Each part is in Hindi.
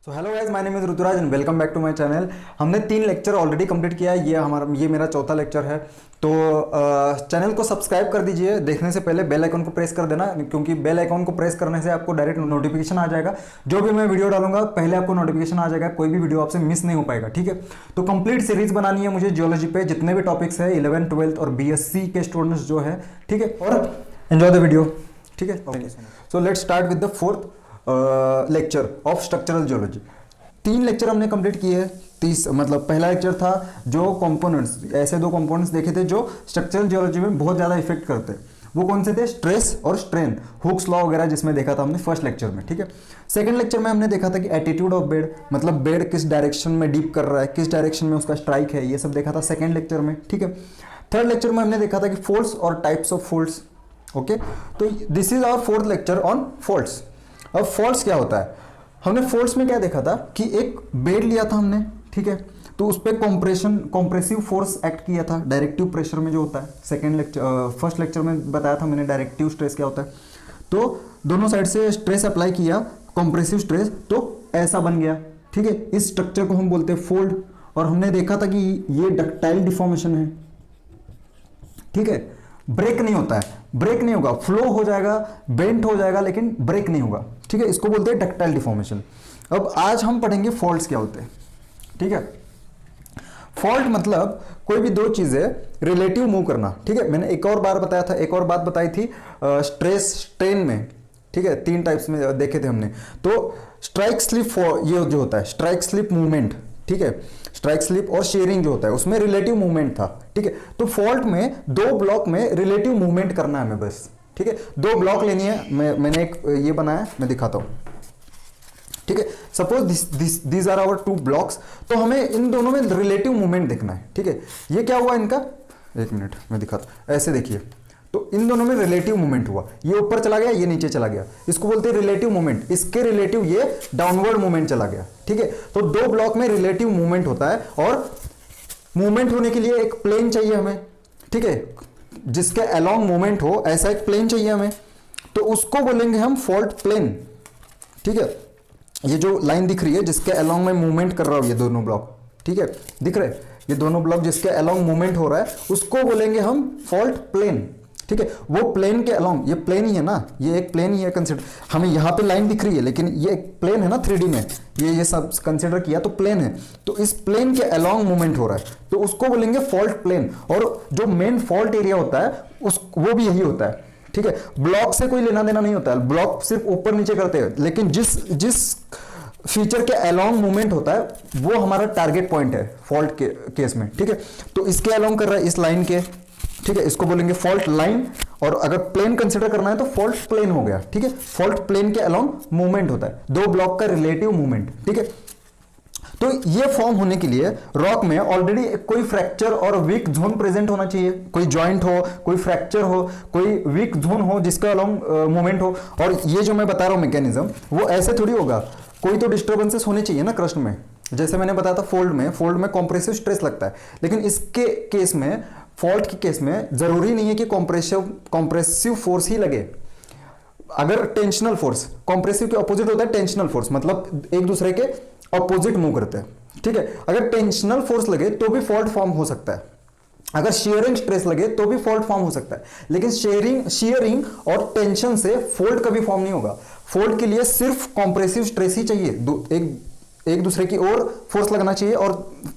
So hello guys, my name is Rituraj and welcome back to my channel. हमने 3 लेक्चर ऑलरेडी कंप्लीट किया है। ये मेरा चौथा लेक्चर है। तो चैनल को सब्सक्राइब कर दीजिए। देखने से पहले बेल आइकन को प्रेस कर देना, क्योंकि बेल आइकन को प्रेस करने से आपको डायरेक्ट नोटिफिकेशन आ जाएगा। जो भी मैं वीडियो डालूंगा पहले आपको नोटिफिकेशन आ जाएगा, कोई भी वीडियो आपसे मिस नहीं हो पाएगा। ठीक है, तो कंप्लीट सीरीज बनानी है मुझे जियोलॉजी पे, जितने भी टॉपिक्स है 11th 12th और BSc के स्टूडेंट्स जो है। ठीक है, और एंजॉय द वीडियो। ठीक है, so let's start with the 4th lecture of structural geology. 3 lecture हमने कंप्लीट किए हैं। पहला लेक्चर था जो कंपोनेंट्स, ऐसे 2 कंपोनेंट्स देखे थे जो स्ट्रक्चरल जियोलॉजी में बहुत ज़्यादा इफेक्ट करते हैं। वो कौन से थे? स्ट्रेस और स्ट्रेन, हुक्स लॉ वगैरह, जिसमें देखा था हमने फर्स्ट लेक्चर में। ठीक है, सेकंड लेक्चर में हमने देखा था कि एटीट्यूड ऑफ बेड, मतलब बेड किस डायरेक्शन में डीप कर रहा है, किस डायरेक्शन में उसका स्ट्राइक है, ये सब देखा था सेकेंड लेक्चर में। ठीक है, थर्ड लेक्चर में हमने देखा था कि फोल्ड्स और टाइप्स ऑफ फोल्ड्स। ओके, तो this is our 4th lecture on folds. अब फोल्ड्स क्या होता है? हमने फोर्स में क्या देखा था कि एक बेड लिया था हमने। ठीक है, तो उस पर कॉम्प्रेसिव फोर्स एक्ट किया था डायरेक्टिव प्रेशर में जो होता है। फर्स्ट लेक्चर में बताया था मैंने डायरेक्टिव स्ट्रेस क्या होता है। तो दोनों साइड से स्ट्रेस अप्लाई किया, कॉम्प्रेसिव स्ट्रेस, तो ऐसा बन गया। ठीक है, इस स्ट्रक्चर को हम बोलते हैं फोल्ड। और हमने देखा था कि ये डक्टाइल डिफॉर्मेशन है। ठीक है, ब्रेक नहीं होता है, ब्रेक नहीं होगा, फ्लो हो जाएगा, बेंट हो जाएगा, लेकिन ब्रेक नहीं होगा। ठीक है, इसको बोलते हैं डक्टाइल डिफॉर्मेशन। अब आज हम पढ़ेंगे फॉल्ट्स क्या होते हैं। ठीक है, फॉल्ट मतलब कोई भी 2 चीजें रिलेटिव मूव करना। ठीक है, मैंने एक और बार बताया था, एक और बात बताई थी स्ट्रेस स्ट्रेन में। ठीक है, 3 टाइप्स में देखे थे हमने। तो स्ट्राइक स्लिप, ये जो होता है स्ट्राइक स्लिप मूवमेंट। ठीक है, स्ट्राइक स्लिप और शेयरिंग जो होता है उसमें रिलेटिव मूवमेंट था। ठीक है, तो फॉल्ट में 2 ब्लॉक में रिलेटिव मूवमेंट करना है हमें बस। ठीक है, 2 ब्लॉक लेनी है। मैंने एक ये बनाया, मैं दिखाता हूं। ठीक है, suppose this are our 2 blocks, तो हमें इन दोनों में रिलेटिव मूवमेंट देखना है। ठीक है, ये क्या हुआ इनका, 1 मिनट मैं दिखाता हूं। ऐसे देखिए, तो इन दोनों में रिलेटिव मूवमेंट हुआ, ये ऊपर चला गया, ये नीचे चला गया, इसको बोलते हैं रिलेटिव मूवमेंट। इसके रिलेटिव ये डाउनवर्ड मूवमेंट चला गया। ठीक है, तो 2 ब्लॉक में रिलेटिव मूवमेंट होता है, और मूवमेंट होने के लिए एक प्लेन चाहिए हमें। ठीक है, जिसके अलोंग मूवमेंट हो, ऐसा एक प्लेन चाहिए हमें, तो उसको बोलेंगे हम फॉल्ट प्लेन। ठीक है, ये जो लाइन दिख रही है जिसके अलोंग में मूवमेंट कर रहा हूं, ये दोनों ब्लॉक, ठीक है दिख रहे, ये दोनों ब्लॉक जिसके अलोंग मूवमेंट हो रहा है, उसको बोलेंगे हम फॉल्ट प्लेन। ठीक है, वो प्लेन के अलोंग, ये प्लेन ही है ना, ये एक प्लेन ही है कंसिडर। हमें यहाँ पे लाइन दिख रही है, लेकिन ये एक प्लेन है ना 3D में, ये सब कंसिडर किया तो प्लेन है। तो इस प्लेन के अलोंग मूवमेंट हो रहा है, तो उसको बोलेंगे फॉल्ट प्लेन। और जो मेन फॉल्ट एरिया होता है वो भी यही होता है। ठीक है, ब्लॉक से कोई लेना देना नहीं होता है, ब्लॉक सिर्फ ऊपर नीचे करते हैं, लेकिन जिस फीचर के अलोंग मूवमेंट होता है वो हमारा टारगेट पॉइंट है फॉल्ट के केस में। ठीक है, तो इसके अलोंग कर रहा है इस लाइन के। ठीक है, इसको बोलेंगे फॉल्ट लाइन। और अगर प्लेन कंसीडर करना है तो फॉल्ट प्लेन हो गया। ठीक है, फॉल्ट प्लेन के अलोंग मूवमेंट होता है, 2 ब्लॉक का रिलेटिव मूवमेंट। ठीक है, तो ये फॉर्म होने के लिए रॉक में ऑलरेडी कोई फ्रैक्चर और वीक जोन प्रेजेंट होना चाहिए। कोई जॉइंट हो, कोई फ्रैक्चर हो, कोई वीक जोन हो जिसका अलोंग मूवमेंट हो। और ये जो मैं बता रहा हूं मैकेनिज्म, वो ऐसे थोड़ी होगा, कोई तो डिस्टर्बेंसेस होने चाहिए ना क्रस्ट में। जैसे मैंने बताया था फोल्ड में कॉम्प्रेसिव स्ट्रेस लगता है, लेकिन इसके केस में, फॉल्ट के केस में जरूरी नहीं है कि कॉम्प्रेसिव फोर्स ही लगे। अगर टेंशनल फोर्स, कॉम्प्रेसिव के ऑपोजिट होता है टेंशनल फोर्स, मतलब एक दूसरे के ऑपोजिट मूव करते हैं। ठीक है, अगर टेंशनल फोर्स लगे तो भी फॉल्ट फॉर्म हो सकता है, अगर शियरिंग स्ट्रेस लगे तो भी फॉल्ट फॉर्म हो सकता है, लेकिन शियरिंग और टेंशन से फॉल्ट कभी फॉर्म नहीं होगा। फॉल्ट के लिए सिर्फ कॉम्प्रेसिव स्ट्रेस ही चाहिए, एक दूसरे की ओर फोर्स लगना चाहिए और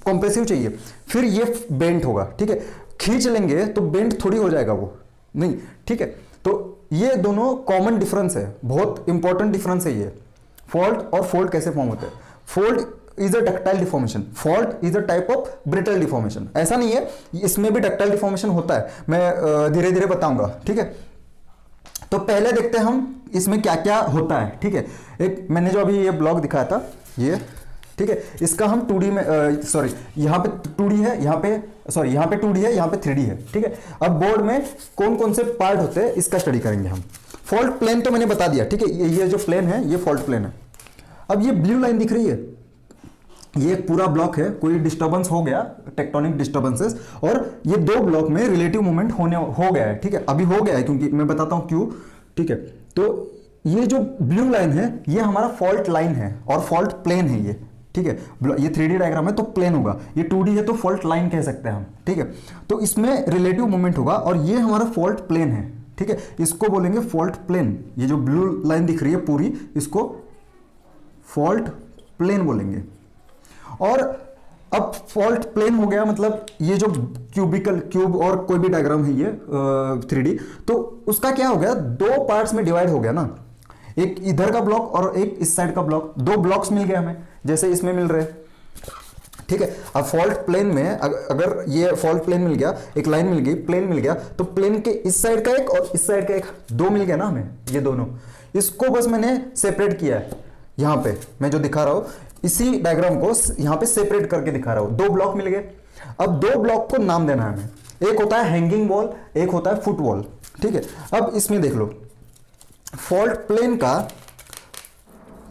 कॉम्प्रेसिव चाहिए, फिर ये बेंट होगा। ठीक है, खींच लेंगे तो बेंट थोड़ी हो जाएगा, वो नहीं। ठीक है, तो ये दोनों कॉमन डिफरेंस है, बहुत इंपॉर्टेंट डिफरेंस है ये। फॉल्ट और फोल्ड कैसे फॉर्म होते हैं? Fold is a ductile deformation, fault is a type of brittle deformation. ऐसा नहीं है, इसमें भी डक्टाइल डिफॉर्मेशन होता है, मैं धीरे धीरे बताऊंगा। ठीक है, तो पहले देखते हैं हम इसमें क्या क्या होता है। ठीक है, एक मैंने जो अभी ये ब्लॉक दिखाया था ये, ठीक है, इसका हम 2D में यहाँ पे 2D है, यहाँ पे 2D है, यहाँ पे 3D है। ठीक है, अब बोर्ड में कौन कौन से पार्ट होते हैं इसका स्टडी करेंगे हम। फॉल्ट प्लेन तो मैंने बता दिया। ठीक है, ये जो प्लेन है ये फॉल्ट प्लेन है। अब ये ब्लू लाइन दिख रही है, ये एक पूरा ब्लॉक है, कोई डिस्टर्बेंस हो गया, टेक्टोनिक डिस्टर्बेंसेस, और ये 2 ब्लॉक में रिलेटिव मूवमेंट हो गया है। ठीक है, अभी हो गया है, क्योंकि मैं बताता हूं क्यों। ठीक है, तो ये जो ब्लू लाइन है ये हमारा फॉल्ट लाइन है और फॉल्ट प्लेन है ये, ठीक है। ये 3D डायग्राम है तो प्लेन होगा, ये 2D है तो फॉल्ट लाइन कह सकते हैं हम, ठीक है। तो इसमें रिलेटिव मोमेंट होगा और ये हमारा फॉल्ट प्लेन है, ठीक है। इसको बोलेंगे फॉल्ट प्लेन। ये जो ब्लू लाइन दिख रही है पूरी, इसको फॉल्ट प्लेन बोलेंगे। और अब फॉल्ट प्लेन हो गया, मतलब ये जो क्यूब और कोई भी डायग्राम है ये 3D, तो उसका क्या हो गया, दो पार्ट्स में डिवाइड हो गया ना, एक इधर का ब्लॉक और एक इस साइड का ब्लॉक, दो ब्लॉक्स मिल गए हमें, जैसे इसमें मिल रहे हैं, ठीक है। अब फॉल्ट प्लेन में अगर ये फॉल्ट प्लेन मिल गया, एक लाइन मिल गई, प्लेन मिल गया, तो प्लेन के इस साइड का एक और इस साइड का एक, दो मिल गया ना हमें, ये दोनों। इसको बस मैंने सेपरेट किया है, यहां पे मैं जो दिखा रहा हूं इसी डायग्राम को यहां पे सेपरेट करके दिखा रहा हूं। दो ब्लॉक मिल गए, अब दो ब्लॉक को नाम देना है हमें, एक होता है हैंगिंग वॉल, एक होता है फुट वॉल, ठीक है। अब इसमें देख लो, फॉल्ट प्लेन का,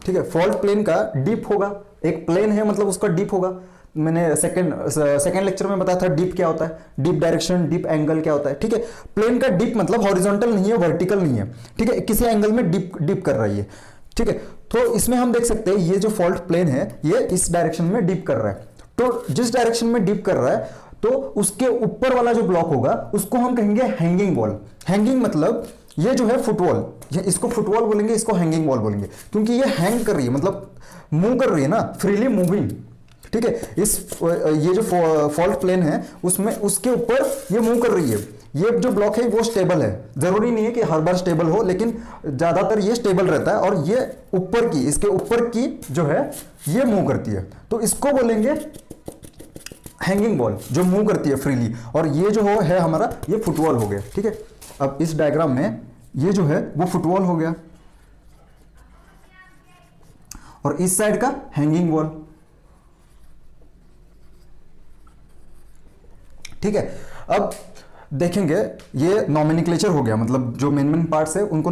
ठीक है, फॉल्ट प्लेन का डीप होगा, एक प्लेन है मतलब उसका डीप होगा। मैंने सेकंड लेक्चर में बताया था डीप क्या होता है, डीप डायरेक्शन, डीप एंगल क्या होता है, ठीक है। प्लेन का डीप मतलब हॉरिजॉन्टल नहीं है, वर्टिकल नहीं है, ठीक है, किसी एंगल में डीप कर रही है, ठीक है। तो इसमें हम देख सकते हैं ये जो फॉल्ट प्लेन है ये इस डायरेक्शन में डीप कर रहा है, तो जिस डायरेक्शन में डीप कर रहा है तो उसके ऊपर वाला जो ब्लॉक होगा उसको हम कहेंगे हैंगिंग वॉल। हैंगिंग मतलब ये जो है फुटवॉल, इसको फुटवॉल बोलेंगे, इसको हैंगिंग वॉल बोलेंगे, क्योंकि ये हैंग कर रही है, मतलब मूव कर रही है ना, फ्रीली मूविंग, ठीक है। ये जो फॉल्ट प्लेन है उसमें उसके ऊपर ये मूव कर रही है। ये जो ब्लॉक है वो स्टेबल है, जरूरी नहीं है कि हर बार स्टेबल हो, लेकिन ज्यादातर ये स्टेबल रहता है, और ये ऊपर की, इसके ऊपर की जो है ये मूव करती है, तो इसको बोलेंगे हैंगिंग वॉल, जो मूव करती है फ्रीली। और ये जो है हमारा ये फुटवॉल हो गया, ठीक है। अब इस डायग्राम में ये जो है वो फुटवॉल हो गया और इस साइड का हैंगिंग वॉल, ठीक है। अब देखेंगे ये नॉमेनक्लेचर हो गया, मतलब जो मेन पार्ट्स है उनको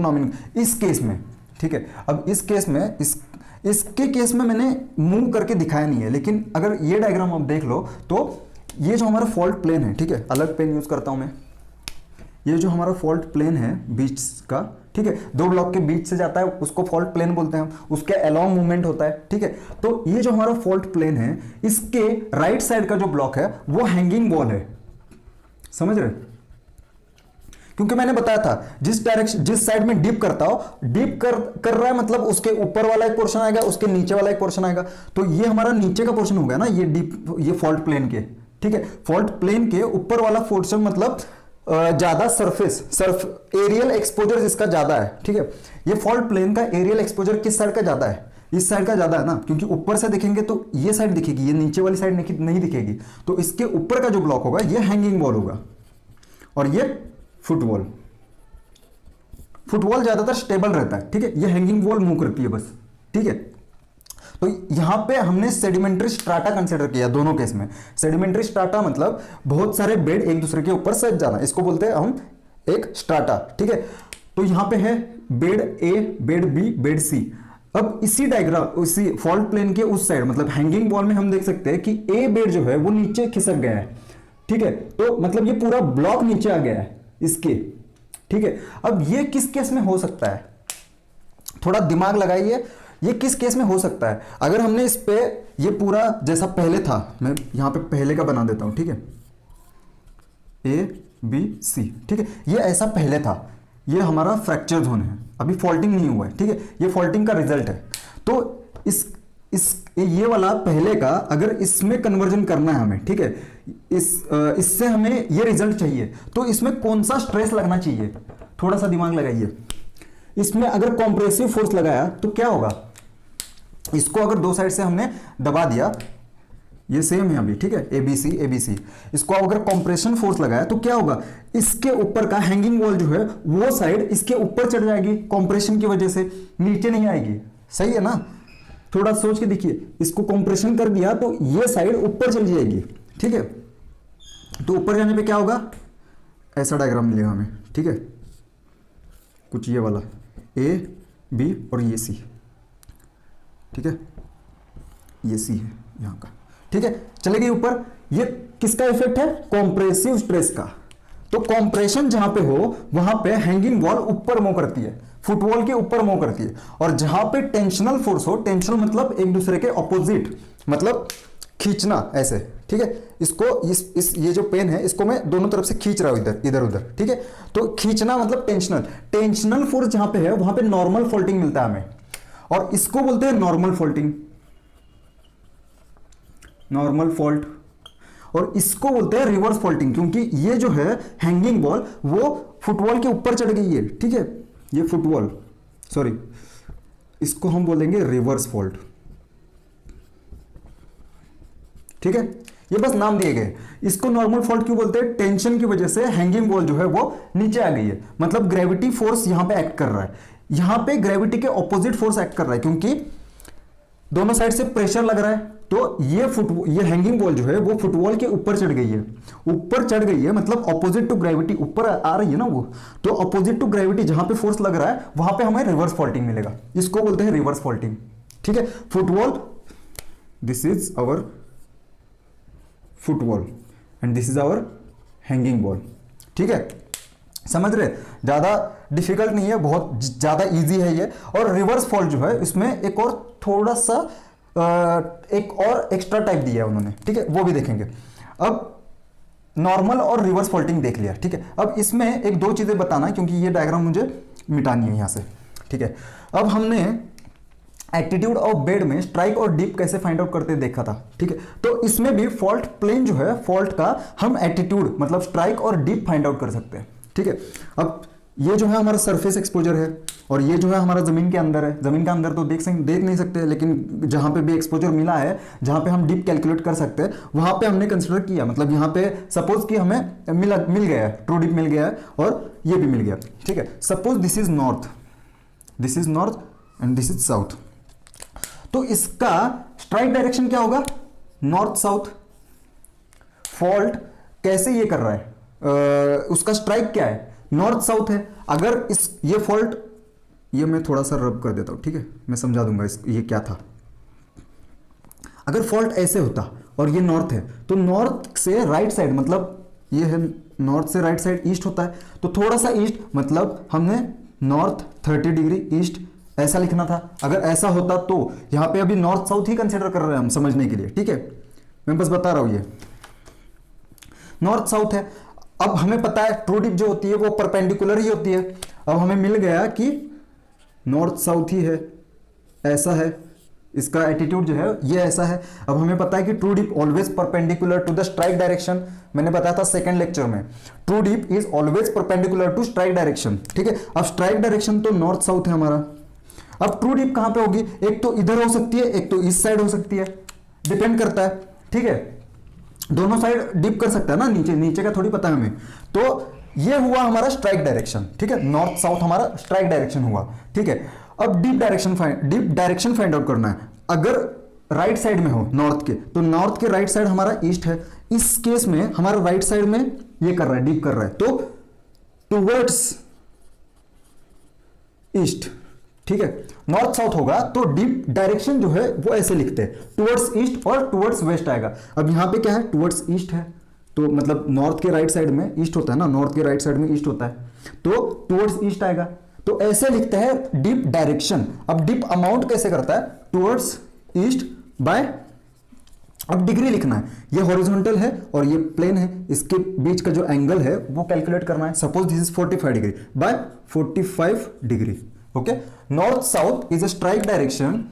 इस केस में, ठीक है। अब इस केस में इसके केस में मैंने मूव करके दिखाया नहीं है, लेकिन अगर ये डायग्राम आप देख लो तो ये जो हमारा फॉल्ट प्लेन है, ठीक है, अलग पेन यूज करता हूं मैं, ये जो हमारा फॉल्ट प्लेन है बीच का, ठीक है, दो ब्लॉक के बीच से जाता है उसको फॉल्ट प्लेन बोलते हैं हम, उसके अलोंग मूवमेंट होता है, ठीक है। तो ये जो हमारा फॉल्ट प्लेन है इसके राइट साइड का जो ब्लॉक है वो हैंगिंग वॉल है, समझ रहे, क्योंकि मैंने बताया था जिस डायरेक्शन, जिस साइड में डीप करता हो, डीप कर रहा है मतलब उसके ऊपर वाला एक पोर्शन आएगा, उसके नीचे वाला एक पोर्शन आएगा, तो ये हमारा नीचे का पोर्शन हो गया ना, ये डीप, ये फॉल्ट प्लेन के, ठीक है। फॉल्ट प्लेन के ऊपर वाला पोर्शन मतलब ज्यादा एरियल एक्सपोजर जिसका ज्यादा है, ठीक है। ये फॉल्ट प्लेन का एरियल एक्सपोजर किस साइड का ज्यादा है, इस साइड का ज्यादा है ना, क्योंकि ऊपर से देखेंगे तो ये साइड दिखेगी, ये नीचे वाली साइड नहीं दिखेगी, तो इसके ऊपर का जो ब्लॉक होगा ये हैंगिंग वॉल होगा और ये फुटवॉल। फुटवॉल ज्यादातर स्टेबल रहता है, ठीक है, ये हैंगिंग वॉल मूव करती है बस, ठीक है। तो यहां पे हमने सेडिमेंट्री स्ट्राटा कंसीडर किया दोनों केस में। सेडिमेंट्री स्ट्राटा मतलब बहुत सारे बेड एक दूसरे के ऊपर सज जाना, इसको बोलते हैं हम एक स्ट्राटा, ठीक है। तो यहां पे है बेड ए, बेड बी, बेड सी। अब इसी डायग्राम, इसी फॉल्ट प्लेन के उस साइड मतलब हैंगिंग वॉल में हम देख सकते हैं कि ए बेड जो है वो नीचे खिसक गया है, ठीक है, तो मतलब ये पूरा ब्लॉक नीचे आ गया है इसके, ठीक है। अब ये किस केस में हो सकता है, थोड़ा दिमाग लगाइए, ये किस केस में हो सकता है। अगर हमने इस पे ये पूरा जैसा पहले था, मैं यहां पे पहले का बना देता हूं, ठीक है, ए बी सी, ठीक है, ये ऐसा पहले था, ये हमारा फ्रैक्चर जोन है, अभी फॉल्टिंग नहीं हुआ है, ठीक है, ये फॉल्टिंग का रिजल्ट है। तो ये वाला पहले का अगर इसमें कन्वर्जन करना है हमें, ठीक है, इससे हमें ये रिजल्ट चाहिए, तो इसमें कौन सा स्ट्रेस लगना चाहिए, थोड़ा सा दिमाग लगाइए। इसमें अगर कॉम्प्रेसिव फोर्स लगाया तो क्या होगा, इसको अगर दो साइड से हमने दबा दिया, ये सेम है अभी, ठीक है, एबीसी, इसको अगर कंप्रेशन फोर्स लगाया तो क्या होगा, इसके ऊपर का हैंगिंग वॉल जो है वो साइड इसके ऊपर चढ़ जाएगी कंप्रेशन की वजह से, नीचे नहीं आएगी, सही है ना। थोड़ा सोच के देखिए, इसको कंप्रेशन कर दिया तो ये साइड ऊपर चली जाएगी, ठीक है। तो ऊपर जाने पे क्या होगा, ऐसा डायग्राम मिलेगा हमें, ठीक है, कुछ ये वाला ए बी और ये सी, ठीक है, ये सी है यहां का, ठीक है, चले गए ऊपर। ये किसका इफेक्ट है, कॉम्प्रेसिव स्ट्रेस का। तो कॉम्प्रेशन जहां पे हो वहां पे हैंगिंग वॉल ऊपर मूव करती है, फुटवॉल के ऊपर मूव करती है। और जहां पे टेंशनल फोर्स हो, टेंशनल मतलब एक दूसरे के ऑपोजिट, मतलब खींचना ऐसे, ठीक है। इसको इस ये जो पेन है इसको मैं दोनों तरफ से खींच रहा हूं, इधर इधर उधर, ठीक है। तो खींचना मतलब टेंशनल फोर्स जहां पे है वहां पे नॉर्मल फोल्डिंग मिलता है हमें, और इसको बोलते हैं नॉर्मल फोल्डिंग, नॉर्मल फोल्ड। और इसको बोलते हैं रिवर्स फोल्डिंग, क्योंकि ये जो है हैंगिंग बॉल वो फुटबॉल के ऊपर चढ़ गई है, ठीक है। ये फुटबॉल, सॉरी, इसको हम बोलेंगे रिवर्स फोल्ड, ठीक है। ये बस नाम दिए गए। इसको नॉर्मल फोल्ड क्यों बोलते हैं? टेंशन की वजह से हैंगिंग बॉल जो है वो नीचे आ गई है, मतलब ग्रेविटी फोर्स यहां पे एक्ट कर रहा है। यहां पे ग्रेविटी के ऑपोजिट फोर्स एक्ट कर रहा है, क्योंकि दोनों साइड से प्रेशर लग रहा है। तो ये हैंगिंग बॉल जो है वो फुटबॉल के ऊपर चढ़ गई है, ऊपर चढ़ गई है मतलब ऑपोजिट टू ग्रेविटी, ऊपर आ रही है ना वो। तो ऑपोजिट टू ग्रेविटी जहां पे फोर्स लग रहा है वहां पे हमें रिवर्स फोल्डिंग मिलेगा, इसको बोलते हैं रिवर्स फोल्डिंग, ठीक है। Football, this is our football and this is our hanging ball, ठीक है। समझ रहे? ज्यादा डिफिकल्ट नहीं है, बहुत ज्यादा इजी है ये। और रिवर्स फोल्ड जो है इसमें एक और थोड़ा सा एक और एक्स्ट्रा टाइप दिया है उन्होंने, ठीक है, वो भी देखेंगे। अब नॉर्मल और रिवर्स फोल्डिंग देख लिया, ठीक है। अब इसमें एक दो चीजें बताना है, क्योंकि ये डायग्राम मुझे मिटानी है यहां से, ठीक है। अब हमने एटीट्यूड ऑफ बेड में स्ट्राइक और डिप कैसे फाइंड आउट करते देखा था, ठीक है। तो इसमें भी फॉल्ट प्लेन जो है फॉल्ट का हम एटीट्यूड मतलब स्ट्राइक और डिप फाइंड आउट कर सकते हैं, ठीक है। अब ये जो है हमारा सरफेस एक्सपोजर है, और ये जो है हमारा जमीन के अंदर है। जमीन के अंदर तो देख नहीं सकते, लेकिन जहां पे भी एक्सपोजर मिला है, जहां पे हम डिप कैलकुलेट कर सकते हैं, वहां पे हमने कंसिडर किया। मतलब यहां पे सपोज कि हमें मिल गया है, ट्रू डिप मिल गया है, और ये भी मिल गया, ठीक है। Suppose this is north and this is south. तो इसका स्ट्राइक डायरेक्शन क्या होगा? North south. फॉल्ट कैसे ये कर रहा है, उसका स्ट्राइक क्या है? नॉर्थ साउथ है। अगर ये फॉल्ट, ये मैं थोड़ा सा रब कर देता हूं, ठीक है, मैं समझा दूंगा ये क्या था। अगर फॉल्ट ऐसे होता और ये नॉर्थ है, तो नॉर्थ से राइट साइड, मतलब ये है नॉर्थ से राइट साइड ईस्ट होता है, तो थोड़ा सा ईस्ट, मतलब हमने नॉर्थ 30 डिग्री ईस्ट ऐसा लिखना था। अगर ऐसा होता तो यहां पे अभी नॉर्थ साउथ ही कंसिडर कर रहे हैं हम समझने के लिए, ठीक है। मैं बस बता रहा हूं ये नॉर्थ साउथ है। अब हमें पता है ट्रू डिप जो होती है वो परपेंडिकुलर ही होती है। अब हमें मिल गया कि नॉर्थ साउथ ही है, ऐसा है, इसका एटीट्यूड जो है ये ऐसा है। अब हमें पता है कि true dip always perpendicular to the strike direction. मैंने बताया था सेकंड लेक्चर में, true dip is always perpendicular to strike direction, ठीक है। अब स्ट्राइक डायरेक्शन तो नॉर्थ साउथ है हमारा। अब ट्रू डिप कहां पे होगी? एक तो इधर हो सकती है, एक तो इस साइड हो सकती है, डिपेंड करता है, ठीक है। दोनों साइड डिप कर सकता है ना, नीचे का थोड़ी पता है हमें। तो ये हुआ हमारा स्ट्राइक डायरेक्शन, ठीक है। नॉर्थ साउथ हमारा स्ट्राइक डायरेक्शन हुआ, ठीक है। अब डिप डायरेक्शन फाइंड आउट करना है। अगर राइट साइड में हो नॉर्थ के, तो नॉर्थ के राइट साइड हमारा ईस्ट है। इस केस में हमारा राइट साइड में ये कर रहा है, डिप कर रहा है, तो टुवर्ड्स ईस्ट, ठीक है। नॉर्थ साउथ होगा तो डीप डायरेक्शन जो है वो ऐसे लिखते हैं, टुवर्ड्स ईस्ट और टुवर्ड्स वेस्ट आएगा। अब यहां पे क्या है? टुवर्ड्स ईस्ट है, तो मतलब नॉर्थ के राइट साइड में ईस्ट होता है ना, नॉर्थ के राइट साइड में ईस्ट होता है, तो टुवर्ड्स ईस्ट आएगा। तो ऐसे लिखते हैं डीप डायरेक्शन। अब डीप अमाउंट कैसे करता है? टुवर्ड्स ईस्ट बाय, अब डिग्री लिखना है। ये हॉरिजॉन्टल है और ये प्लेन है, इसके बीच का जो एंगल है वो कैलकुलेट करना है। Suppose this is 45 degree by 45 degree, okay. North south is a strike direction,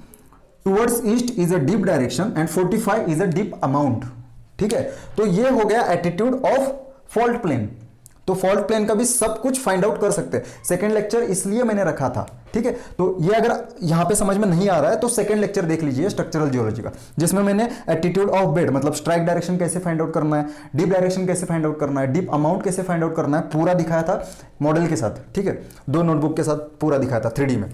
towards east is a deep direction and 45 is a deep amount, ठीक है। तो ये हो गया एटीट्यूड ऑफ फॉल्ट प्लेन। तो फॉल्ट प्लेन का भी सब कुछ फाइंड आउट कर सकते हैं। सेकंड लेक्चर इसलिए मैंने रखा था, ठीक है। तो ये अगर यहां पे समझ में नहीं आ रहा है तो सेकंड लेक्चर देख लीजिए स्ट्रक्चरल जियोलॉजी का, जिसमें मैंने एटीट्यूड ऑफ बेड मतलब स्ट्राइक डायरेक्शन कैसे फाइंड आउट करना है, डीप डायरेक्शन कैसे फाइंड आउट करना है, डीप अमाउंट कैसे फाइंड आउट करना है, पूरा दिखाया था मॉडल के साथ, ठीक है। 2 नोटबुक के साथ पूरा दिखाया था 3D में।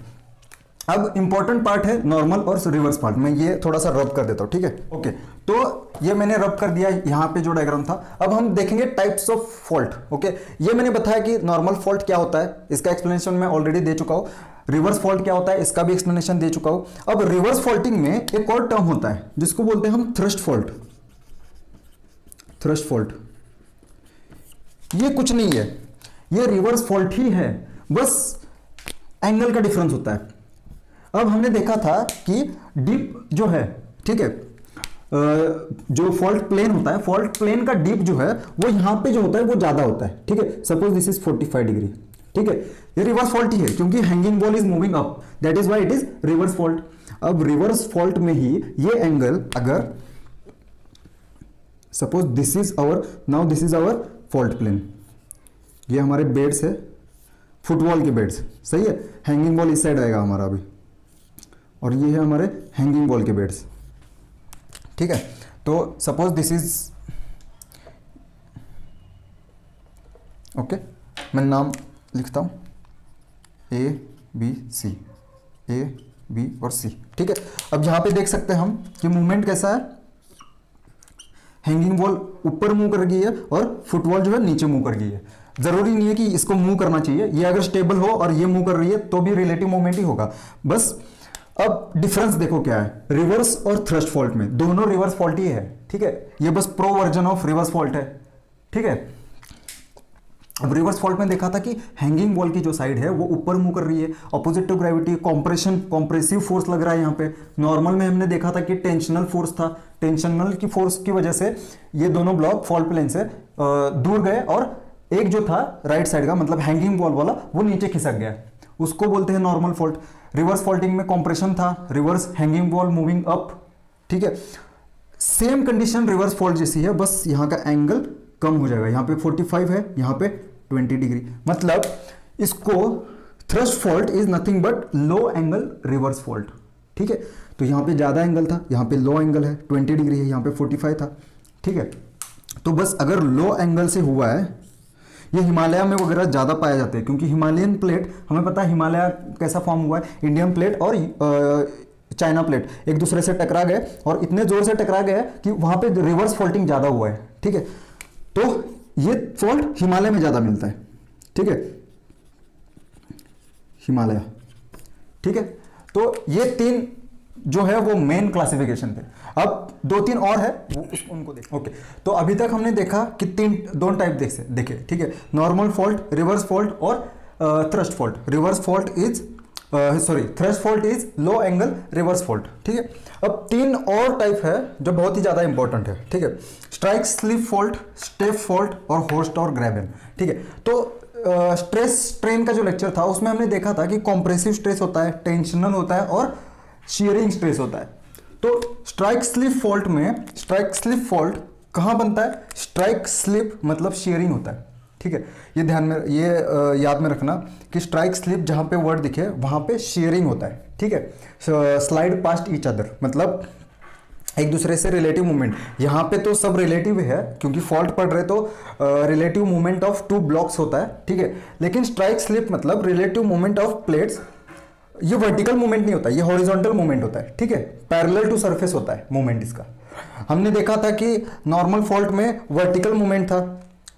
अब इंपॉर्टेंट पार्ट है नॉर्मल और रिवर्स पार्ट। मैं ये थोड़ा सा रब कर देता हूं, ठीक है, ओके। तो ये मैंने रब कर दिया यहां पे जो डायग्राम था। अब हम देखेंगे टाइप्स ऑफ फॉल्ट, ओके। ये मैंने बताया कि नॉर्मल फॉल्ट क्या होता है, इसका एक्सप्लेनेशन मैं ऑलरेडी दे चुका हूं। रिवर्स फॉल्ट क्या होता है, इसका भी एक्सप्लेनेशन दे चुका हूं। अब रिवर्स फॉल्टिंग में एक और टर्म होता है जिसको बोलते हैं हम थ्रस्ट फॉल्ट। थ्रस्ट फॉल्ट ये कुछ नहीं है, ये रिवर्स फॉल्ट ही है, बस एंगल का डिफरेंस होता है। अब हमने देखा था कि डिप जो है, ठीक है, जो फॉल्ट प्लेन होता है, फॉल्ट प्लेन का डिप जो है वो यहां पे जो होता है वो ज्यादा होता है, ठीक है। सपोज दिस इज 45 डिग्री, ठीक है, ये रिवर्स फॉल्ट ही है क्योंकि hanging ball is moving up, that is why it is reverse fault. अब रिवर्स फॉल्ट में ही ये एंगल, अगर suppose this is our, now this is our fault plane, ये हमारे बेड्स है, फुटबॉल के बेड्स, सही है। हैंगिंग बॉल इस साइड आएगा हमारा अभी, और ये है हमारे हैंगिंग बॉल के बेड्स, ठीक है। तो सपोज दिस इज, ओके, मैं नाम लिखता हूं A B C, A B और सी, ठीक है। अब यहां पे देख सकते हैं हम कि मूवमेंट कैसा है, हैंगिंग बॉल ऊपर मूव कर गई है और फुटबॉल जो है नीचे मूव कर गई है। जरूरी नहीं है कि इसको मूव करना चाहिए, ये अगर स्टेबल हो और ये मूव कर रही है तो भी रिलेटिव मूवमेंट ही होगा बस। अब डिफरेंस देखो क्या है, रिवर्स और थ्रस्ट फॉल्ट में, दोनों रिवर्स फॉल्ट ही है, ठीक है। ये बस pro version of reverse fault है, ठीक है। अब रिवर्स फॉल्ट में देखा था कि हैंगिंग बॉल की जो साइड है वो ऊपर मूव कर रही है, opposite to gravity, compressive force लग रहा है यहाँ पे। नॉर्मल में हमने देखा था कि टेंशनल फोर्स था, टेंशनल की फोर्स की वजह से ये दोनों ब्लॉक फॉल्ट प्लेन से दूर गए, और एक जो था राइट साइड का, मतलब हैंगिंग बॉल वाला, वो नीचे खिसक गया, उसको बोलते हैं नॉर्मल फॉल्ट। रिवर्स फॉल्टिंग में कॉम्प्रेशन था, reverse hanging ball moving up, ठीक है। सेम कंडीशन रिवर्स फॉल्ट जैसी है, बस यहाँ का एंगल कम हो जाएगा, यहाँ पे 45 है, यहाँ पे 20 डिग्री। मतलब इसको thrust fault is nothing but low angle reverse fault, ठीक है। तो यहाँ पे ज्यादा एंगल था, यहाँ पे लो एंगल है, 20 डिग्री है, यहाँ पे 45 था, ठीक है। तो बस अगर लो एंगल से हुआ है, ये हिमालय में वगैरह ज़्यादा पाए जाते हैं क्योंकि हिमालयन प्लेट, हमें पता है हिमालय कैसा फॉर्म हुआ है, इंडियन प्लेट और चाइना प्लेट एक दूसरे से टकरा गए, और इतने जोर से टकरा गए कि वहाँ पे रिवर्स फॉल्टिंग ज़्यादा हुआ है, ठीक है। तो ये फॉल्ट हिमालय में ज़्यादा मिलता है, ठीक है, हिमालय, ठीक है। तो ये तीन जो है वो मेन क्लासिफिकेशन थे। अब 2-3 और है, वो उनको देख, ओके। तो अभी तक हमने देखा कि दोनों टाइप देखे, ठीक है, नॉर्मल फॉल्ट, रिवर्स फॉल्ट और thrust fault. Reverse fault is thrust fault is low angle reverse fault, ठीक है। अब 3 और टाइप है जो बहुत ही ज्यादा इंपॉर्टेंट है, ठीक है, strike slip fault, step fault और होस्ट और ग्रैबन, ठीक है। तो स्ट्रेस स्ट्रेन का जो लेक्चर था उसमें हमने देखा था कि कॉम्प्रेसिव स्ट्रेस होता है, टेंशनल होता है और शियरिंग स्ट्रेस होता है। तो स्ट्राइक स्लिप फॉल्ट में, स्ट्राइक स्लिप फॉल्ट कहां बनता है, स्ट्राइक स्लिप मतलब शियरिंग होता है, ठीक है। ये ध्यान में, ये याद में रखना कि स्ट्राइक स्लिप जहां पे वर्ड दिखे वहां पे शियरिंग होता है, ठीक है। स्लाइड पास्ट ईच अदर मतलब एक दूसरे से रिलेटिव मूवमेंट, यहाँ पे तो सब रिलेटिव है क्योंकि फॉल्ट पड़ रहे तो रिलेटिव मूवमेंट ऑफ 2 ब्लॉक्स होता है, ठीक है। लेकिन स्ट्राइक स्लिप मतलब रिलेटिव मूवमेंट ऑफ प्लेट्स, ये वर्टिकल मूवमेंट नहीं होता, ये हॉरिजॉन्टल मूवमेंट होता है, ठीक है, पैरेलल टू सरफेस होता है मूवमेंट इसका। हमने देखा था कि नॉर्मल फॉल्ट में वर्टिकल मूवमेंट था,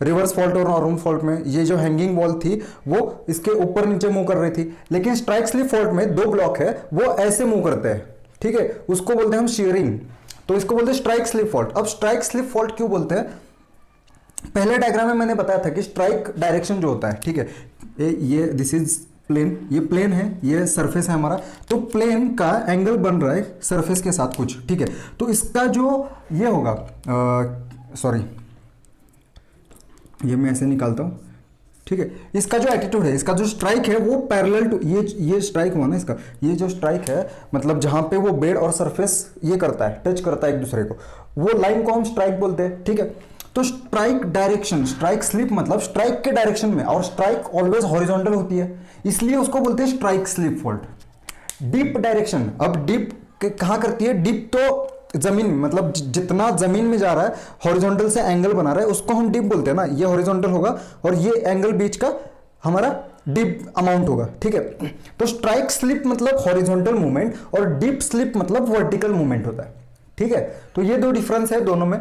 रिवर्स फॉल्ट और नॉर्मल फॉल्ट में ये जो हैंगिंग बॉल थी वो इसके ऊपर नीचे मूव कर रही थी। लेकिन स्ट्राइक स्लिप फॉल्ट में 2 ब्लॉक है वो ऐसे मूव करते हैं, ठीक है, उसको बोलते हैं हम शियरिंग, तो इसको बोलते हैं स्ट्राइक स्लिप फॉल्ट। अब स्ट्राइक स्लिप फॉल्ट क्यों बोलते हैं, पहले डायग्राम में मैंने बताया था कि स्ट्राइक डायरेक्शन जो होता है, ठीक है, ये दिस इज प्लेन, ये प्लेन है, ये सरफेस है हमारा, तो प्लेन का एंगल बन रहा है सरफेस के साथ कुछ, ठीक है। तो इसका जो ये होगा, सॉरी ये मैं ऐसे निकालता हूँ, ठीक है, इसका जो एटीट्यूड है, इसका जो स्ट्राइक है वो पैरेलल टू, ये स्ट्राइक हुआ ना इसका, ये जो स्ट्राइक है मतलब जहां पे वो बेड और सरफेस ये करता है, टच करता है एक दूसरे को, वो लाइन को हम स्ट्राइक बोलते हैं, ठीक है। तो स्ट्राइक डायरेक्शन, स्ट्राइक स्लिप मतलब स्ट्राइक के डायरेक्शन में, और स्ट्राइक ऑलवेज हॉरिजॉन्टल होती है इसलिए उसको बोलते हैं strike slip fault. Dip direction, अब डिप कहां करती है, डिप तो जमीन में, मतलब जितना जमीन में जा रहा है हॉरिजॉन्टल से एंगल बना रहा है उसको हम डिप बोलते हैं ना, ये हॉरिजॉन्टल होगा और ये एंगल बीच का हमारा डिप अमाउंट होगा, ठीक है। तो स्ट्राइक स्लिप मतलब हॉरिजॉन्टल मूवमेंट और डिप स्लिप मतलब वर्टिकल मूवमेंट होता है, ठीक है। तो ये 2 डिफरेंस है दोनों में।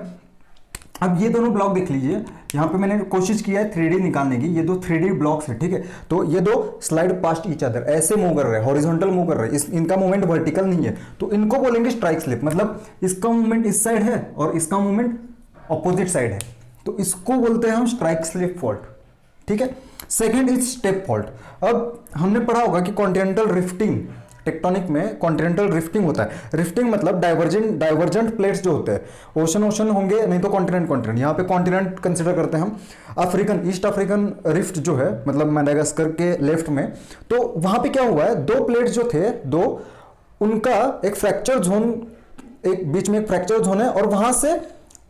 अब ये दोनों ब्लॉक देख लीजिए, यहाँ पे मैंने कोशिश किया है 3D निकालने की, ये 2 3D ब्लॉक्स है, ठीक है। तो ये 2 स्लाइड पास्ट ईच अदर ऐसे मूव कर रहे हैं, हॉरिजॉन्टल मूव कर रहे हैं, इनका मूवमेंट वर्टिकल नहीं है, तो इनको बोलेंगे स्ट्राइक स्लिप, मतलब इसका मूवमेंट इस साइड है और इसका मूवमेंट ऑपोजिट साइड है, तो इसको बोलते हैं हम स्ट्राइक स्लिप फॉल्ट, ठीक है। Second is step fault. अब हमने पढ़ा होगा कि कॉन्टिनेंटल रिफ्टिंग, टेक्टोनिक में कॉन्टिनेंटल रिफ्टिंग होता है। रिफ्टिंग मतलब डाइवर्जेंट प्लेट्स जो होते हैं, ओशन होंगे, नहीं तो कॉन्टिनेंट। यहाँ पे कॉन्टिनेंट कंसिडर करते हैं हम अफ्रीकन, ईस्ट अफ्रीकन रिफ्ट जो है, मतलब मेडागास्कर के लेफ्ट में। तो वहां पे क्या हुआ है, दो प्लेट्स जो थे, दो, उनका एक फ्रैक्चर जोन, एक बीच में एक फ्रैक्चर जोन है और वहां से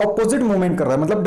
अपोजिट मूवमेंट कर रहा है, मतलब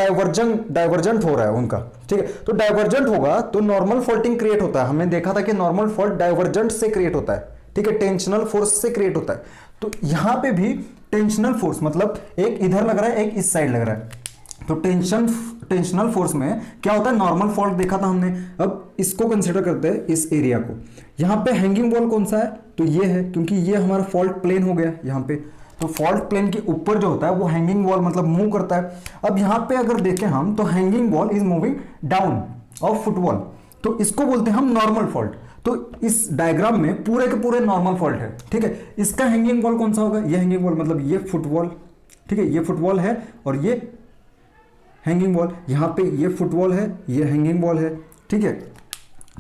डाइवर्जेंट हो रहा है उनका, ठीक है। तो डाइवर्जेंट होगा तो नॉर्मल फॉल्टिंग क्रिएट होता है। हमने देखा था कि नॉर्मल फॉल्ट डाइवर्जेंट से क्रिएट होता है, ठीक है, टेंशनल फोर्स से क्रिएट होता है। तो यहां पे भी टेंशनल फोर्स, मतलब एक इधर लग रहा है, एक इस साइड लग रहा है। तो टेंशनल फोर्स में क्या होता है, नॉर्मल फॉल्ट देखा था हमने। अब इसको कंसिडर करते हैं, इस एरिया को। यहां पे हैंगिंग वॉल कौन सा है, तो ये है, क्योंकि ये हमारा फॉल्ट प्लेन हो गया यहां पे। तो फॉल्ट प्लेन के ऊपर जो होता है वो हैंगिंग वॉल मतलब मूव करता है। अब यहां पे अगर देखें हम, तो hanging wall is moving down of football, तो इसको बोलते हैं हम नॉर्मल फॉल्ट। तो इस डायग्राम में पूरे के पूरे नॉर्मल फॉल्ट है, ठीक है। इसका हैंगिंग वॉल कौन सा होगा, ये हैंगिंग वॉल, मतलब ये फुटवॉल, ठीक है, ये फुटवॉल है और ये हैंगिंग वॉल। यहां पे ये फुटवॉल है, ये हैंगिंग वॉल है, ठीक है।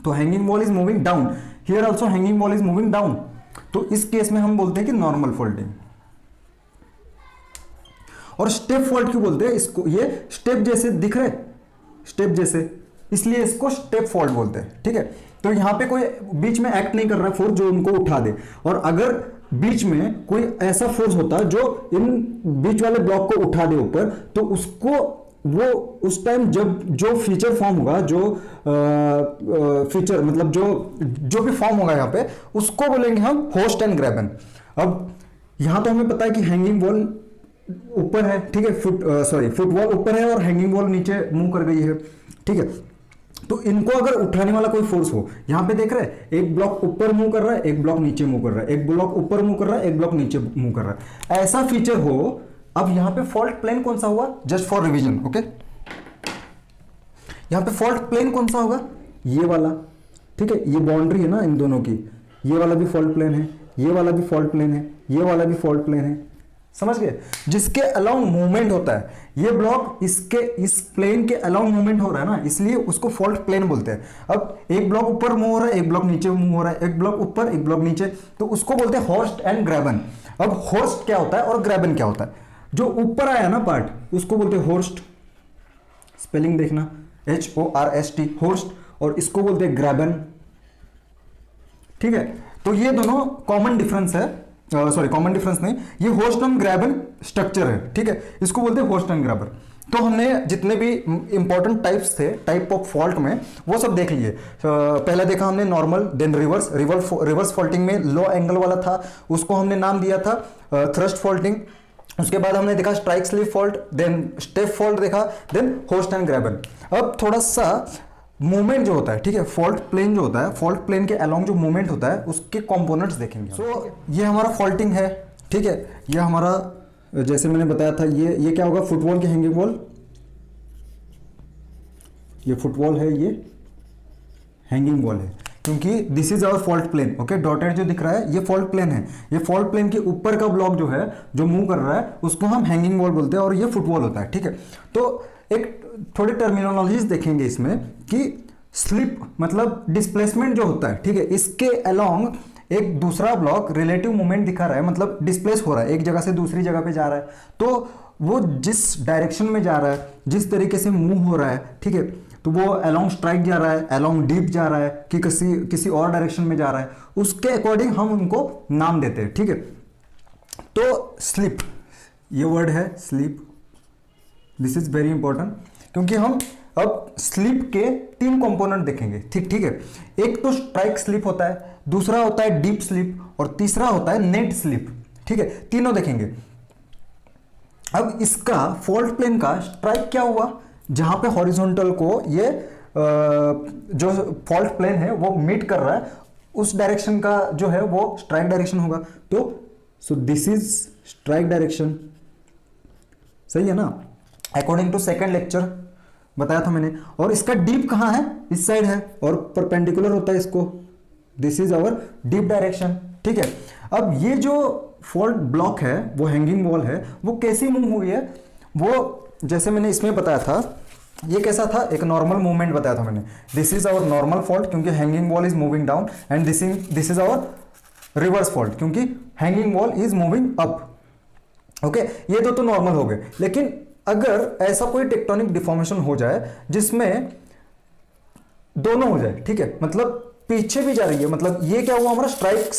तो hanging wall is moving down, here also hanging wall is moving down. तो इस केस में हम बोलते हैं कि नॉर्मल फोल्डिंग। और स्टेप फॉल्ट क्यों बोलते हैं इसको, ये स्टेप जैसे दिख रहे, स्टेप जैसे, इसलिए इसको स्टेप फॉल्ट बोलते हैं, ठीक है। तो यहां पे कोई बीच में एक्ट नहीं कर रहा है फोर्स जो उनको उठा दे, और अगर बीच में कोई ऐसा फोर्स होता जो इन बीच वाले ब्लॉक को उठा दे ऊपर, तो उसको वो उस टाइम जब जो फीचर फॉर्म होगा, जो फीचर मतलब जो भी फॉर्म होगा यहां पे, उसको बोलेंगे हम होस्ट एंड ग्रैबन। अब यहां तो हमें पता है कि हैंगिंग वॉल ऊपर है, ठीक है, फुटवॉल ऊपर है और हैंगिंग वॉल नीचे मूव कर गई है, ठीक है। तो इनको अगर उठाने वाला कोई फोर्स हो, यहां पे देख रहे हैं, एक ब्लॉक ऊपर मूव कर रहा है, एक ब्लॉक नीचे मूव कर रहा है, एक ब्लॉक ऊपर मूव कर रहा है, एक ब्लॉक नीचे मूव कर रहा है, ऐसा फीचर हो। अब यहां पे फॉल्ट प्लेन कौन सा हुआ, जस्ट फॉर रिवीजन, ओके। यहां पे फॉल्ट प्लेन कौन सा होगा, ये वाला, ठीक है, ये बाउंड्री है ना इन दोनों की, ये वाला भी फॉल्ट प्लेन है, ये वाला भी फॉल्ट प्लेन है, ये वाला भी फॉल्ट प्लेन है, समझ गए, जिसके अलाउंग मूवमेंट होता है। ये ब्लॉक इसके इस प्लेन के अलाउंग मूवमेंट हो रहा है ना, इसलिए उसको फॉल्ट प्लेन बोलते हैं। अब एक ब्लॉक ऊपर मूव हो रहा है, एक ब्लॉक नीचे मूव हो रहा है, एक ब्लॉक ऊपर एक ब्लॉक नीचे, तो उसको बोलते हैं होस्ट एंड ग्रैबन। अब होस्ट क्या होता है और ग्रैबन क्या होता है, जो ऊपर आया ना पार्ट, उसको बोलते हैं होस्ट, स्पेलिंग देखना, HORST, होस्ट, और इसको बोलते हैं ग्रैबन, ठीक है। तो ये दोनों कॉमन डिफरेंस है, कॉमन डिफरेंस नहीं, ये होस्ट एंड ग्रैबन स्ट्रक्चर है, ठीक है, इसको बोलते हैं होस्ट एंड ग्रैबर। तो हमने जितने भी इंपॉर्टेंट टाइप्स थे, टाइप ऑफ फॉल्ट में, वो सब देख लिए। पहला देखा हमने नॉर्मल, देन रिवर्स फॉल्टिंग में लो एंगल वाला था, उसको हमने नाम दिया था थ्रस्ट फॉल्टिंग। उसके बाद हमने देखा strike slip fault, then step fault देखा, देन होस्ट एंड ग्रैबन। अब थोड़ा सा मूवमेंट जो होता है, ठीक है, फॉल्ट प्लेन जो होता है, फॉल्ट प्लेन के अलोंग जो मूवमेंट होता है, उसके कंपोनेंट्स देखेंगे। ये हमारा फॉल्टिंग है, ठीक है, ये हमारा, जैसे मैंने बताया था, ये क्या होगा, फुटवॉल की हैंगिंग वॉल, ये फुटवॉल है, ये हैंगिंग वॉल है, क्योंकि this is our fault plane, okay. Dotted जो दिख रहा है ये फॉल्ट प्लेन है, ये फॉल्ट प्लेन के ऊपर का ब्लॉक जो है, जो मूव कर रहा है, उसको हम हैंगिंग वॉल बोलते हैं, और ये फुटवॉल होता है, ठीक है। तो एक थोड़ी टर्मिनोलॉजीज देखेंगे इसमें कि स्लिप मतलब डिस्प्लेसमेंट जो होता है, ठीक है, इसके अलोंग एक दूसरा ब्लॉक रिलेटिव मूवमेंट दिखा रहा है, मतलब डिस्प्लेस हो रहा है, एक जगह से दूसरी जगह पे जा रहा है, तो वो जिस डायरेक्शन में जा रहा है, जिस तरीके से मूव हो रहा है, ठीक है, तो वो अलोंग स्ट्राइक जा रहा है, अलोंग डीप जा रहा है, कि किसी और डायरेक्शन में जा रहा है, उसके अकॉर्डिंग हम उनको नाम देते हैं, ठीक है। तो स्लिप, ये वर्ड है slip, this is very important, क्योंकि हम अब स्लिप के 3 कंपोनेंट देखेंगे, ठीक है। एक तो स्ट्राइक स्लिप होता है, दूसरा होता है डीप स्लिप, और तीसरा होता है नेट स्लिप, ठीक है, तीनों देखेंगे। अब इसका फॉल्ट प्लेन का स्ट्राइक क्या हुआ, जहां पे हॉरिजॉन्टल को ये जो फॉल्ट प्लेन है वो मीट कर रहा है, उस डायरेक्शन का जो है वो स्ट्राइक डायरेक्शन होगा। तो so this is strike direction, सही है ना, अकॉर्डिंग टू सेकेंड लेक्चर बताया था मैंने। और इसका डीप कहां है, इस साइड है, और परपेंडिकुलर होता है इसको, this is our dip direction, ठीक है। अब ये जो फॉल्ट ब्लॉक है, वो हैंगिंग वॉल है, वो कैसी मूव हुई है, वो जैसे मैंने इसमें बताया था, ये कैसा था, एक नॉर्मल मूवमेंट बताया था मैंने, this is our normal fault क्योंकि hanging wall is moving down, and this is our reverse fault क्योंकि hanging wall is moving up. Okay, ये दो तो नॉर्मल हो गए। लेकिन अगर ऐसा कोई टेक्टोनिक डिफॉर्मेशन हो जाए जिसमें दोनों हो जाए, ठीक है, मतलब पीछे भी जा रही है, मतलब ये क्या हुआ हमारा स्ट्राइक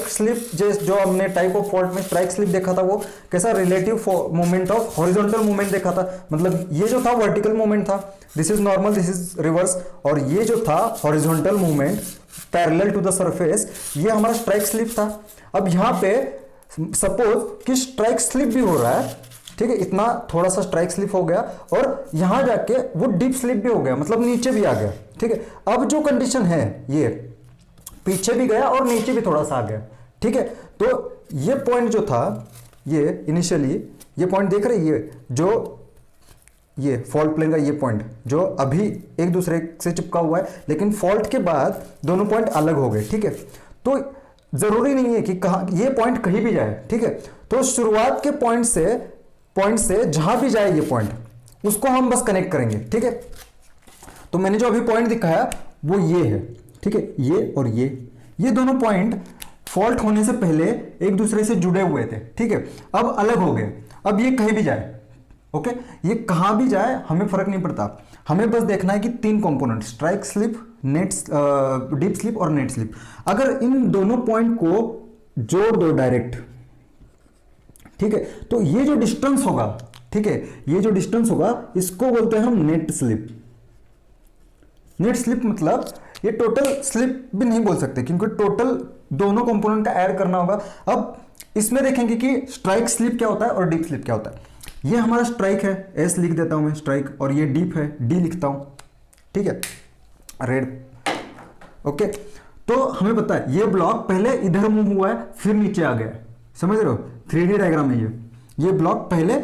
स्लिप जो हमने टाइप ऑफ फॉल्ट में स्ट्राइक स्लिप देखा था, वो कैसा relative movement of horizontal movement देखा था, मतलब ये जो था वर्टिकल मूवमेंट था, this is normal, this is reverse, और ये जो था horizontal movement parallel to the surface, ये हमारा स्ट्राइक स्लिप था। अब यहां पे सपोज कि स्ट्राइक स्लिप भी हो रहा है, ठीक है, इतना थोड़ा सा स्ट्राइक स्लिप हो गया और यहां जाके वो डीप स्लिप भी हो गया, मतलब नीचे भी आ गया, ठीक है। अब जो कंडीशन है, ये पीछे भी गया और नीचे भी थोड़ा सा आ गया, ठीक है। तो ये पॉइंट जो था, ये इनिशियली ये पॉइंट देख रहे, ये फॉल्ट प्लेन का ये पॉइंट जो अभी एक दूसरे से चिपका हुआ है, लेकिन फॉल्ट के बाद दोनों पॉइंट अलग हो गए, ठीक है। तो जरूरी नहीं है कि कहां ये पॉइंट कहीं भी जाए, ठीक है। तो शुरुआत के पॉइंट से जहां भी जाए ये पॉइंट, उसको हम बस कनेक्ट करेंगे, ठीक है। तो मैंने जो अभी पॉइंट दिखाया वो ये है, ठीक है, ये और ये दोनों पॉइंट फॉल्ट होने से पहले एक दूसरे से जुड़े हुए थे, ठीक है, अब अलग हो गए। अब ये कहीं भी जाए, ओके, ये कहां भी जाए हमें फर्क नहीं पड़ता, हमें बस देखना है कि तीन component, strike slip, deep sleep और नेट स्लिप, अगर इन दोनों पॉइंट को जोड़ दो डायरेक्ट, ठीक है, तो ये जो डिस्टेंस होगा, ठीक है, ये जो डिस्टेंस होगा इसको बोलते हैं हम नेट स्लिप। नेट स्लिप मतलब ये टोटल स्लिप भी नहीं बोल सकते क्योंकि टोटल दोनों कंपोनेंट का ऐड करना होगा। अब इसमें देखेंगे कि स्ट्राइक स्लिप क्या होता है और डीप स्लिप क्या होता है। ये हमारा स्ट्राइक है, एस लिख देता हूं मैं स्ट्राइक, और ये डीप है, डी लिखता हूं, ठीक है, रेड, ओके। तो हमें पता है ये ब्लॉक पहले इधर मूव हुआ है फिर नीचे आ गया, समझ रहे हो, 3D डायग्राम है ये ब्लॉक पहले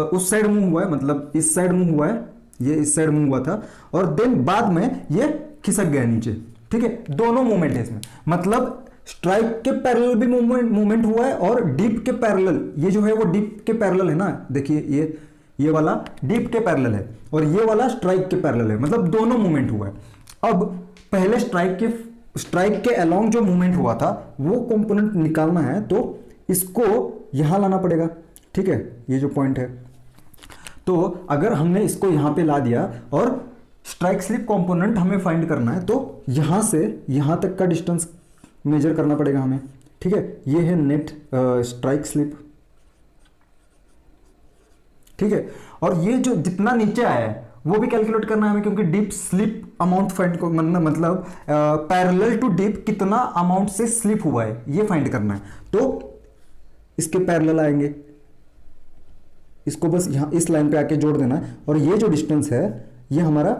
उस साइड मूव हुआ है, मतलब इस साइड मूव हुआ है, ये इस साइड मूव हुआ था, और देन बाद में ये खिसक गया नीचे, ठीक है। दोनों मूवमेंट है इसमें, मतलब स्ट्राइक के पैरेलल भी मूवमेंट हुआ है और डीप के पैरेलल, ये जो है वो डीप के पैरेलल है ना, देखिए ये वाला डीप के पैरेलल है और ये वाला स्ट्राइक के पैरेलल है, मतलब दोनों मूवमेंट हुआ है। अब पहले स्ट्राइक के अलोंग जो मूवमेंट हुआ था वो कंपोनेंट निकालना है, तो इसको यहां लाना पड़ेगा, ठीक है, ये जो पॉइंट है। तो अगर हमने इसको यहां पे ला दिया और स्ट्राइक स्लिप कंपोनेंट हमें फाइंड करना है, तो यहां से यहां तक का डिस्टेंस मेजर करना पड़ेगा हमें, ठीक है। ये है नेट स्ट्राइक स्लिप, ठीक है, और ये जो जितना नीचे आया है वो भी कैलकुलेट करना है हमें, क्योंकि डीप स्लिप अमाउंट फाइंड को मतलब पैरेलल टू डीप कितना अमाउंट से स्लिप हुआ है ये फाइंड करना है। तो इसके पैरेलल आएंगे, इसको बस यहां इस लाइन पे आके जोड़ देना है, और ये जो डिस्टेंस है ये हमारा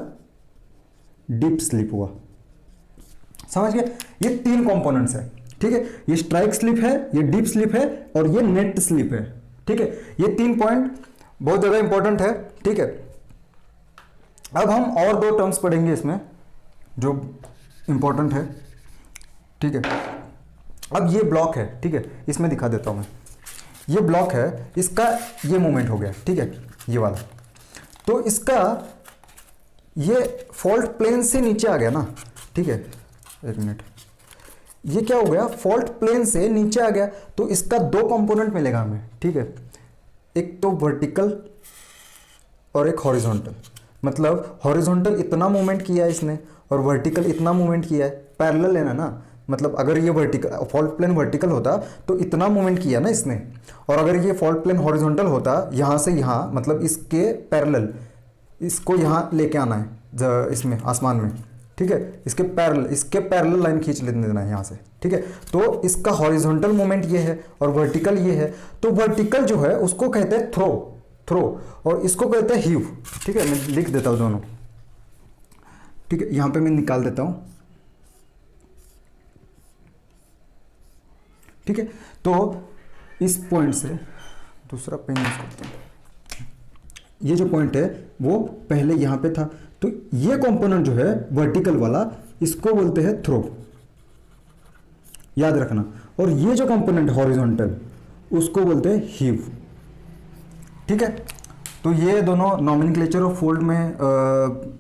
डीप स्लिप हुआ, समझ गए। ये तीन कंपोनेंट्स है, ठीक है, ये स्ट्राइक स्लिप है, ये डीप स्लिप है और ये नेट स्लिप है, ठीक है। ये तीन पॉइंट बहुत ज्यादा इंपॉर्टेंट है, ठीक है। अब हम और दो टर्म्स पढ़ेंगे इसमें जो इंपॉर्टेंट है, ठीक है। अब ये ब्लॉक है, ठीक है, इसमें दिखा देता हूं मैं, ये ब्लॉक है, इसका ये मूवमेंट हो गया, ठीक है, ये वाला, तो इसका ये फॉल्ट प्लेन से नीचे आ गया ना, ठीक है, एक मिनट, ये क्या हो गया, फॉल्ट प्लेन से नीचे आ गया, तो इसका दो कंपोनेंट मिलेगा हमें, ठीक है, एक तो वर्टिकल और एक हॉरिजॉन्टल, मतलब हॉरिजॉन्टल इतना मूवमेंट किया है इसने और वर्टिकल इतना मूवमेंट किया है, पैरेलल लेना ना, मतलब अगर ये वर्टिकल फॉल्ट प्लेन वर्टिकल होता तो इतना मूवमेंट किया ना इसने, और अगर ये फॉल्ट प्लेन हॉरिजॉन्टल होता यहां से यहां, मतलब इसके पैरेलल, इसको यहां लेके आना है इसमें आसमान में, ठीक है, इसके पैरेलल लाइन खींच लेने देना है यहां से, ठीक है। तो इसका हॉरिजॉन्टल मूवमेंट ये है और वर्टिकल ये है, तो वर्टिकल जो है उसको कहते हैं थ्रो और इसको कहते हैं हीव, ठीक है, मैं लिख देता हूं दोनों, ठीक है, यहां पे मैं निकाल देता हूं, ठीक है। तो इस पॉइंट से दूसरा पेन यूज करते हैं, ये जो पॉइंट है वो पहले यहां पे था, तो ये कंपोनेंट जो है वर्टिकल वाला इसको बोलते हैं थ्रो, याद रखना, और ये जो कंपोनेंट हॉरिजॉन्टल उसको बोलते हैं हीव, ठीक है। तो ये दोनों नॉमेनक्लेचर ऑफ फोल्ड में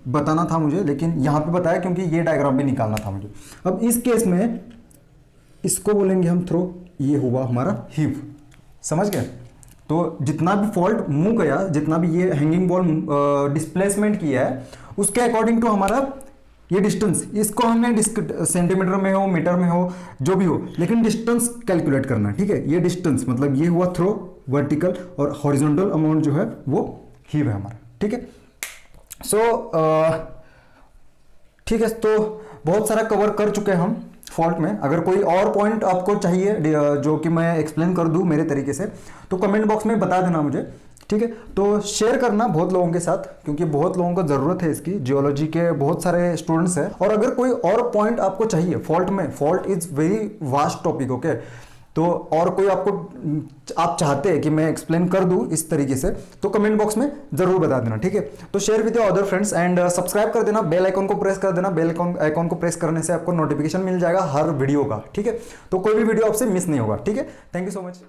बताना था मुझे, लेकिन यहाँ पे बताया क्योंकि ये डायग्राम भी निकालना था मुझे। अब इस केस में इसको बोलेंगे हम थ्रो, ये हुआ हमारा हीव, समझ गए। तो जितना भी फॉल्ट मूव गया, जितना भी ये हैंगिंग बॉल डिस्प्लेसमेंट किया है, उसके अकॉर्डिंग टू हमारा ये डिस्टेंस, इसको हमने सेंटीमीटर में हो, मीटर में हो, जो भी हो, लेकिन डिस्टेंस कैलकुलेट करना है, ठीक है। ये डिस्टेंस मतलब ये हुआ थ्रो वर्टिकल, और हॉरिजॉन्टल अमाउंट जो है वो हीव है हमारा, ठीक है। ठीक है, तो बहुत सारा कवर कर चुके हैं हम फॉल्ट में। अगर कोई और पॉइंट आपको चाहिए जो कि मैं एक्सप्लेन कर दूं मेरे तरीके से, तो कमेंट बॉक्स में बता देना मुझे, ठीक है। तो शेयर करना बहुत लोगों के साथ, क्योंकि बहुत लोगों को ज़रूरत है इसकी, जियोलॉजी के बहुत सारे स्टूडेंट्स हैं। और अगर कोई और पॉइंट आपको चाहिए फॉल्ट में, fault is very vast topic, okay, तो और कोई आपको आप चाहते हैं कि मैं एक्सप्लेन कर दूं इस तरीके से, तो कमेंट बॉक्स में ज़रूर बता देना, ठीक है। तो share with your other friends and subscribe कर देना, बेल आइकन को प्रेस कर देना। बेल आइकन को प्रेस करने से आपको नोटिफिकेशन मिल जाएगा हर वीडियो का, ठीक है। तो कोई भी वीडियो आपसे मिस नहीं होगा, ठीक है। Thank you so much.